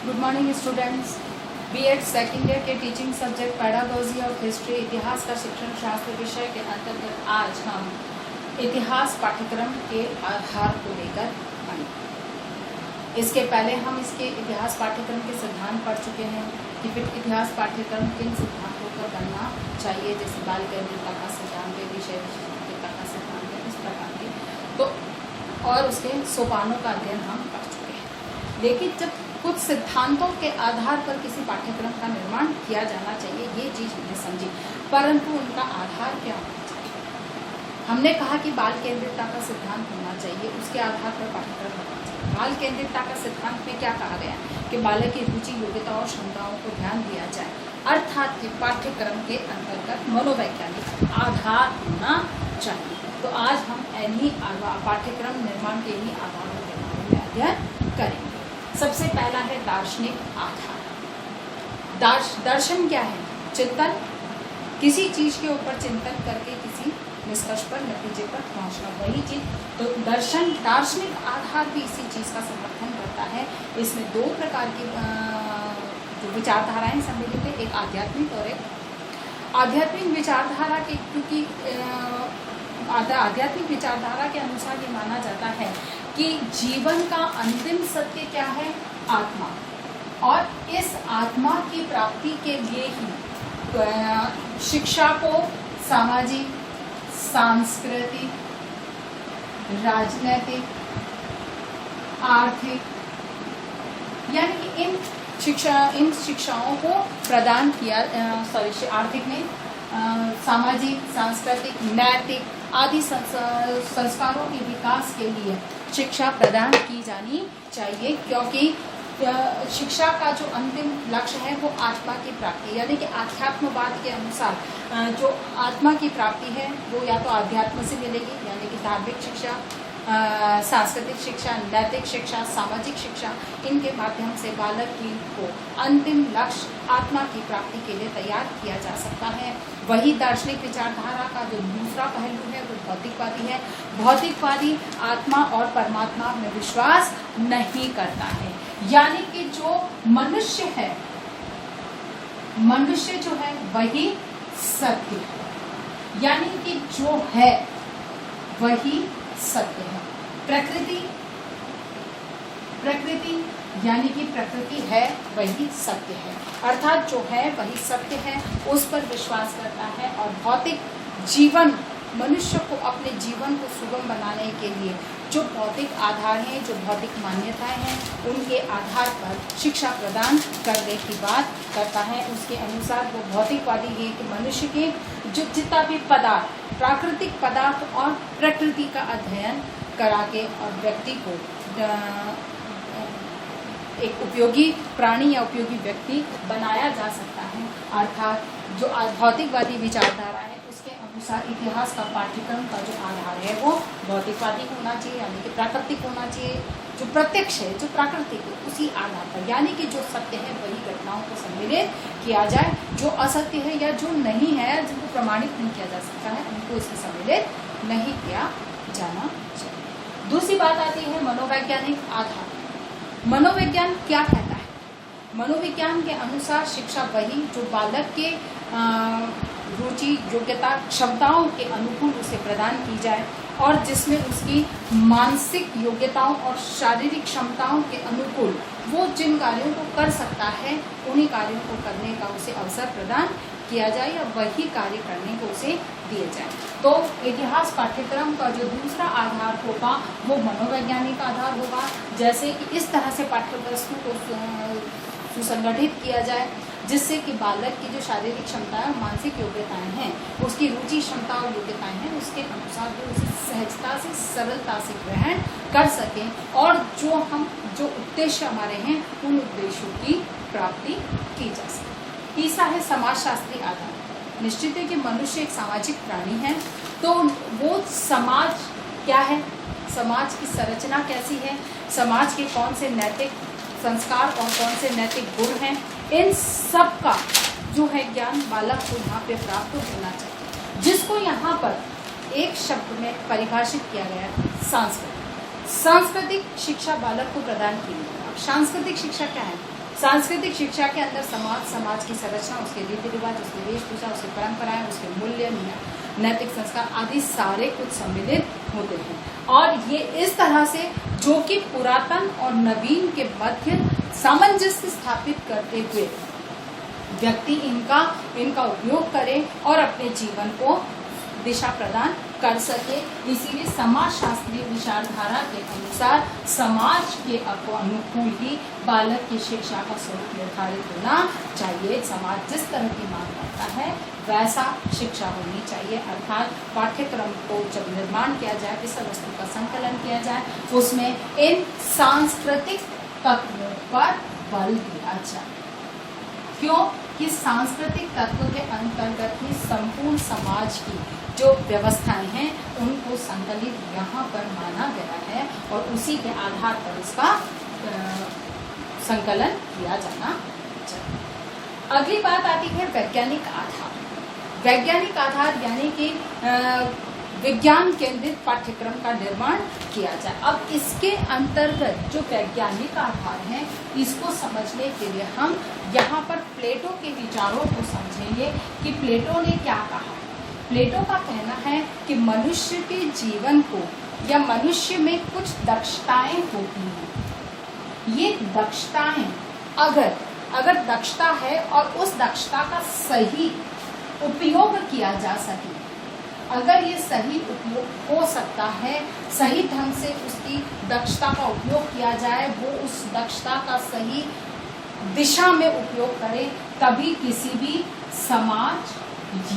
Good morning students. BEd second year के teaching subject pedagogy और history इतिहास का शिक्षण शास्त्र विषय के अंतर्गत आज हम इतिहास पाठ्यक्रम के आधार को लेकर पढ़ेंगे। इसके पहले हम इसके इतिहास पाठ्यक्रम के सिद्धांत पढ़ चुके हैं कि फिर इतिहास पाठ्यक्रम किन सिद्धांतों पर बनना चाहिए, जैसे बाल केंद्रितता का सिद्धांत है, विषय विशेषता का सिद्धांत है, इस प्रकार के तो और उसके सोपानों का अध्ययन हम कर चुके हैं। लेकिन जब कुछ सिद्धांतों के आधार पर किसी पाठ्यक्रम का निर्माण किया जाना चाहिए, ये चीज हमने समझी, परंतु उनका आधार क्या होना चाहिए। हमने कहा कि बाल केंद्रितता का सिद्धांत होना चाहिए, उसके आधार पर पाठ्यक्रम होना चाहिए। बाल केंद्रितता का सिद्धांत में क्या कहा गया कि बालक की रुचि, योग्यता और क्षमताओं को ध्यान दिया जाए, अर्थात कि पाठ्यक्रम के अंतर्गत मनोवैज्ञानिक आधार होना चाहिए। तो आज हम इन्हीं पाठ्यक्रम निर्माण के इन्हीं आधारों के बारे में अध्ययन करेंगे। सबसे पहला है दार्शनिक आधार। दर्शन क्या है? चिंतन, किसी चीज के ऊपर चिंतन करके किसी निष्कर्ष पर, नतीजे पर पहुंचना, वही चीज। तो दर्शन, दार्शनिक आधार भी इसी चीज का समर्थन करता है। इसमें दो प्रकार की जो विचारधाराएं सम्मिलित है, एक आध्यात्मिक और एक आध्यात्मिक विचारधारा के, क्योंकि आध्यात्मिक विचारधारा के अनुसार ये माना जाता है कि जीवन का अंतिम सत्य क्या है? आत्मा। और इस आत्मा की प्राप्ति के लिए ही शिक्षा को सामाजिक, सांस्कृतिक, राजनैतिक, आर्थिक, यानी कि इन शिक्षाओं को प्रदान किया, आर्थिक में सामाजिक, सांस्कृतिक, नैतिक आदि संस्कारों के विकास के लिए शिक्षा प्रदान की जानी चाहिए, क्योंकि शिक्षा का जो अंतिम लक्ष्य है वो आत्मा की प्राप्ति, यानी कि आध्यात्मवाद के अनुसार जो आत्मा की प्राप्ति है वो या तो आध्यात्म से मिलेगी, यानी कि धार्मिक शिक्षा, सांस्कृतिक शिक्षा, नैतिक शिक्षा, सामाजिक शिक्षा, इनके माध्यम से बालक को अंतिम लक्ष्य आत्मा की प्राप्ति के लिए तैयार किया जा सकता है। वही दार्शनिक विचारधारा का जो दूसरा पहलू है वो भौतिकवादी है। भौतिकवादी आत्मा और परमात्मा में विश्वास नहीं करता है, यानी कि जो मनुष्य है, मनुष्य जो है वही सत्य है, यानी कि जो है वही सत्य है। प्रकृति यानी कि प्रकृति है वही सत्य है, अर्थात जो है वही सत्य है, उस पर विश्वास करता है। और भौतिक जीवन, मनुष्य को अपने जीवन को सुगम बनाने के लिए जो भौतिक आधार हैं, जो भौतिक मान्यताएं हैं, उनके आधार पर शिक्षा प्रदान करने की बात करता है। उसके अनुसार वो भौतिकवादी है कि मनुष्य के जो जितना भी पदार्थ, प्राकृतिक पदार्थ और प्रकृति का अध्ययन करा के और व्यक्ति को एक उपयोगी प्राणी या उपयोगी व्यक्ति बनाया जा सकता है। अर्थात जो भौतिकवादी विचारधारा है उसके अनुसार इतिहास का पाठ्यक्रम का जो आधार है वो भौतिकवादी होना चाहिए, यानी कि प्राकृतिक होना चाहिए। जो प्रत्यक्ष है, जो प्राकृतिक है, उसी आधार पर, यानी कि जो सत्य है वही घटनाओं को सम्मिलित किया जाए, जो असत्य है या जो नहीं है, जिनको प्रमाणित नहीं किया जा सकता है, उनको इसमें सम्मिलित नहीं किया जाना चाहिए। दूसरी बात आती है मनोवैज्ञानिक आधार। मनोविज्ञान क्या कहता है? मनोविज्ञान के अनुसार शिक्षा वही जो बालक के रुचि, योग्यता, क्षमताओं के अनुकूल उसे प्रदान की जाए और जिसमें उसकी मानसिक योग्यताओं और शारीरिक क्षमताओं के अनुकूल वो जिन कार्यों को कर सकता है, उन्हीं कार्यों को करने का उसे अवसर प्रदान किया जाए या वही कार्य करने को उसे दिए जाए। तो इतिहास पाठ्यक्रम का जो दूसरा आधार होगा वो मनोवैज्ञानिक आधार होगा, जैसे कि इस तरह से पाठ्यवस्तु को सुसंगठित किया जाए जिससे कि बालक की जो शारीरिक क्षमताएं और मानसिक योग्यताएं हैं, उसकी रुचि, क्षमता और योग्यताएं हैं, उसके अनुसार वो उसे सहजता से, सरलता से ग्रहण कर सकें और जो उद्देश्य हमारे हैं उन उद्देश्यों की प्राप्ति की जा सके। तीसरा है समाजशास्त्री आधार। निश्चित है कि मनुष्य एक सामाजिक प्राणी है, तो वो समाज क्या है, समाज की संरचना कैसी है, समाज के कौन से नैतिक संस्कार और कौन से नैतिक गुण हैं, इन सब का जो है ज्ञान बालक को यहाँ पे प्राप्त होना चाहिए, जिसको यहाँ पर एक शब्द में परिभाषित किया गया है, सांस्कृतिक। सांस्कृतिक शिक्षा बालक को प्रदान की गई। अब सांस्कृतिक शिक्षा क्या है? सांस्कृतिक शिक्षा के अंदर समाज की संरचना, उसके रीति रिवाज, उसकी वेशभूषा, उसकी परंपराएं, उसके मूल्य, नैतिक संस्कार आदि सारे कुछ सम्मिलित होते हैं। और ये इस तरह से जो कि पुरातन और नवीन के मध्य सामंजस्य स्थापित करते हुए व्यक्ति इनका उपयोग करे और अपने जीवन को दिशा प्रदान कर सके। इसीलिए समाजशास्त्रीय विचारधारा के अनुसार समाज के अनुकूल ही बालक की शिक्षा का स्वरूप निर्धारित होना चाहिए। समाज जिस तरह की मांग करता है वैसा शिक्षा होनी चाहिए। अर्थात पाठ्यक्रम को जब निर्माण किया जाए, विषय वस्तु का संकलन किया जाए, उसमें इन सांस्कृतिक तत्वों पर बल दिया जाए। क्यों कि सांस्कृतिक तत्व के अंतर्गत ही संपूर्ण समाज की जो व्यवस्थाएं हैं उनको संकलित यहाँ पर माना गया है और उसी के आधार पर इसका संकलन किया जाना चाहिए। अगली बात आती है वैज्ञानिक आधार। वैज्ञानिक आधार यानी कि विज्ञान केंद्रित पाठ्यक्रम का निर्माण किया जाए। अब इसके अंतर्गत जो वैज्ञानिक आधार है इसको समझने के लिए हम यहाँ पर प्लेटो के विचारों को समझेंगे कि प्लेटो ने क्या कहा। प्लेटो का कहना है कि मनुष्य के जीवन को या मनुष्य में कुछ दक्षताएं होती हैं। ये दक्षताएं अगर दक्षता है और उस दक्षता का सही उपयोग किया जा सके, अगर ये सही उपयोग हो सकता है, सही ढंग से उसकी दक्षता का उपयोग किया जाए, वो उस दक्षता का सही दिशा में उपयोग करे, तभी किसी भी समाज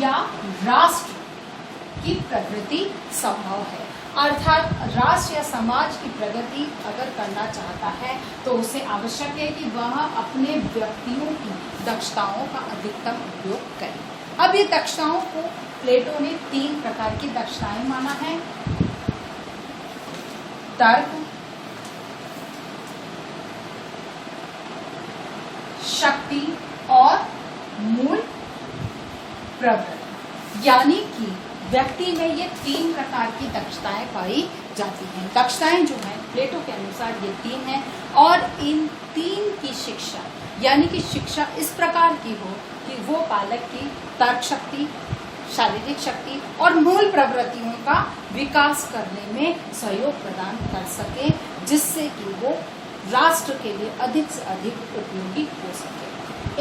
या राष्ट्र की प्रगति संभव है। अर्थात राष्ट्र या समाज की प्रगति अगर करना चाहता है तो उसे आवश्यक है कि वह अपने व्यक्तियों की दक्षताओं का अधिकतम उपयोग करे। अब ये दक्षताओं को प्लेटो ने 3 प्रकार की दक्षताएं माना है: तर्क, शक्ति और मूल प्रवृत्ति। यानी कि व्यक्ति में ये 3 प्रकार की दक्षताएं पाई जाती हैं। दक्षताएं जो हैं प्लेटो के अनुसार ये 3 हैं और इन 3 की शिक्षा यानी कि शिक्षा इस प्रकार की हो कि वो बालक की तर्क शक्ति, शारीरिक शक्ति और मूल प्रवृत्तियों का विकास करने में सहयोग प्रदान कर सके, जिससे कि वो राष्ट्र के लिए अधिक से अधिक उपयोगी हो सके।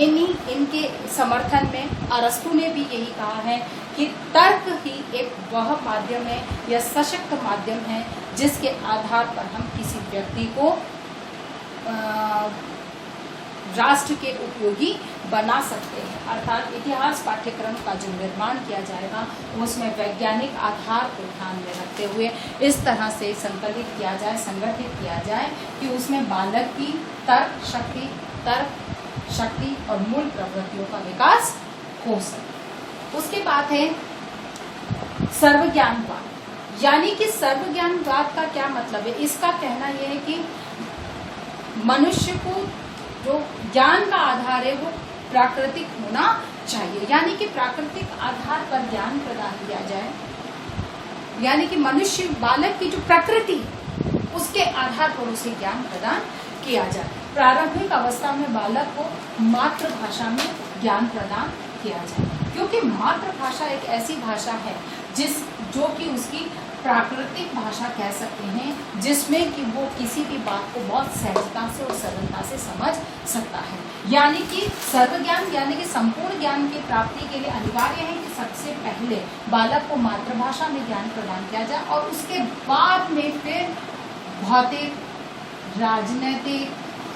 इनके समर्थन में अरस्तु ने भी यही कहा है कि तर्क ही एक वह माध्यम है या सशक्त माध्यम है जिसके आधार पर हम किसी व्यक्ति को राष्ट्र के उपयोगी बना सकते हैं। अर्थात इतिहास पाठ्यक्रम का जो निर्माण किया जाएगा उसमें वैज्ञानिक आधार को ध्यान में रखते हुए इस तरह से संकलित किया जाए, संगठित किया जाए कि उसमें बालक की तर्क शक्ति और मूल प्रवृत्तियों का विकास हो सके। उसके बाद है सर्वज्ञानवाद। यानी कि सर्वज्ञानवाद का क्या मतलब है? इसका कहना यह है कि मनुष्य को जो ज्ञान का आधार है वो प्राकृतिक होना चाहिए। यानी कि प्राकृतिक आधार पर ज्ञान प्रदान किया जाए। यानी कि मनुष्य बालक की जो प्रकृति उसके आधार पर उसे ज्ञान प्रदान किया जाए। प्रारंभिक अवस्था में बालक को मातृभाषा में ज्ञान प्रदान किया जाए, क्योंकि मातृभाषा एक ऐसी भाषा है जो कि उसकी प्राकृतिक भाषा कह सकते हैं, जिसमें कि वो किसी भी बात को बहुत सहजता से और सरलता से समझ सकता है। यानी कि सर्वज्ञान यानी कि संपूर्ण ज्ञान की प्राप्ति के लिए अनिवार्य है कि सबसे पहले बालक को मातृभाषा में ज्ञान प्रदान किया जाए और उसके बाद में फिर भौतिक, राजनैतिक,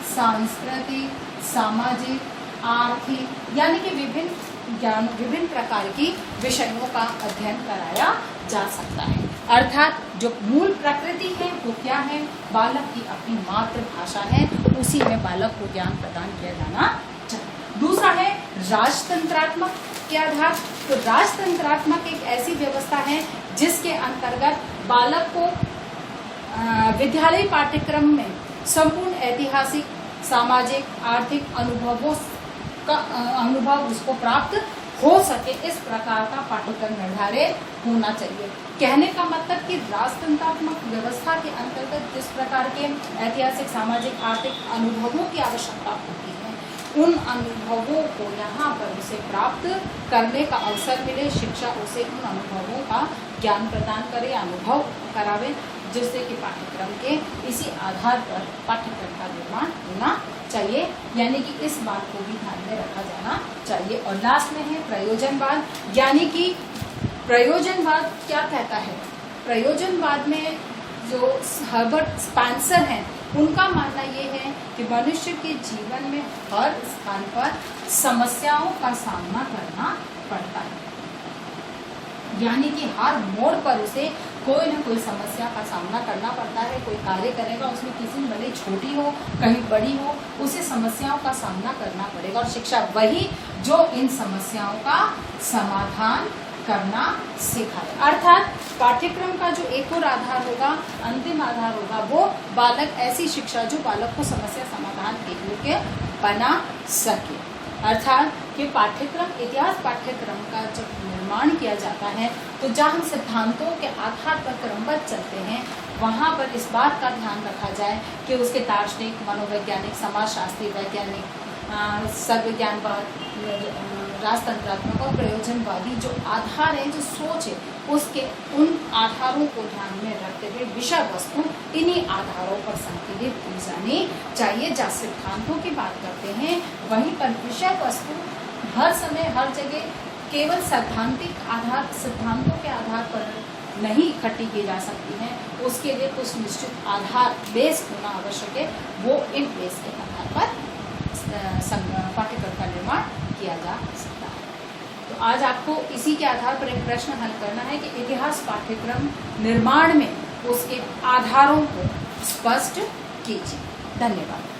सांस्कृतिक, सामाजिक, आर्थिक यानी कि विभिन्न प्रकार की विषयों का अध्ययन कराया जा सकता है। अर्थात जो मूल प्रकृति है वो क्या है? बालक की अपनी मातृभाषा है, उसी में बालक को ज्ञान प्रदान किया जाना चाहिए। दूसरा है राजतंत्रात्मक के आधार। तो राजतंत्रात्मक एक ऐसी व्यवस्था है जिसके अंतर्गत बालक को विद्यालय पाठ्यक्रम में संपूर्ण ऐतिहासिक, सामाजिक, आर्थिक अनुभव उसको प्राप्त हो सके इस प्रकार का पाठ्यक्रम निर्धारित होना चाहिए। कहने का मतलब कि राजतंत्रात्मक व्यवस्था के अंतर्गत जिस प्रकार के ऐतिहासिक, सामाजिक, आर्थिक अनुभवों की आवश्यकता होती है, उन अनुभवों को यहाँ पर उसे प्राप्त करने का अवसर मिले। शिक्षा उसे उन अनुभवों का ज्ञान प्रदान करे, अनुभव करावे, जिससे कि पाठ्यक्रम के इसी आधार पर पाठ्यक्रम का निर्माण होना चाहिए। यानी कि इस बात को भी ध्यान में रखा जाना चाहिए। और लास्ट में है प्रयोजनवाद। यानी कि प्रयोजनवाद क्या कहता है? प्रयोजनवाद में जो हर्बर्ट स्पेंसर हैं, उनका मानना ये है कि मनुष्य के जीवन में हर स्थान पर समस्याओं का सामना करना पड़ता है। यानी कि हर मोड़ पर उसे कोई ना कोई समस्या का सामना करना पड़ता है। कोई कार्य करेगा, उसमें किसी में भले छोटी हो, कहीं बड़ी हो, उसे समस्याओं का सामना करना पड़ेगा। और शिक्षा वही जो इन समस्याओं का समाधान करना सिखाए। अर्थात पाठ्यक्रम का जो एक और आधार होगा, अंतिम आधार होगा, वो बालक ऐसी शिक्षा जो बालक को समस्या समाधान के लिए बना सके। अर्थात कि पाठ्यक्रम, इतिहास पाठ्यक्रम का जब निर्माण किया जाता है तो जहाँ हम सिद्धांतों के आधार पर क्रमबद्ध चलते हैं, वहाँ पर इस बात का ध्यान रखा जाए कि उसके दार्शनिक, मनोवैज्ञानिक, समाजशास्त्री, वैज्ञानिक, सर्वज्ञानवाद, राजतंत्रात्मक और प्रयोजनवादी जो आधार है, जो सोच है, उसके उन आधारों को ध्यान में रखते हुए विषय वस्तु इन्हीं आधारों पर संकलित की जानी चाहिए। जहाँ सिद्धांतों की बात करते हैं, वहीं पर विषय वस्तु हर समय हर जगह केवल सैद्धांतिक आधार, सिद्धांतों के आधार पर नहीं इकट्ठी की जा सकती हैं। उसके लिए कुछ निश्चित आधार, बेस होना आवश्यक है। वो इन बेस के आधार पर पाठ्यक्रम का निर्माण किया जा सकता है। तो आज आपको इसी के आधार पर एक प्रश्न हल करना है कि इतिहास पाठ्यक्रम निर्माण में उसके आधारों को स्पष्ट कीजिए। धन्यवाद।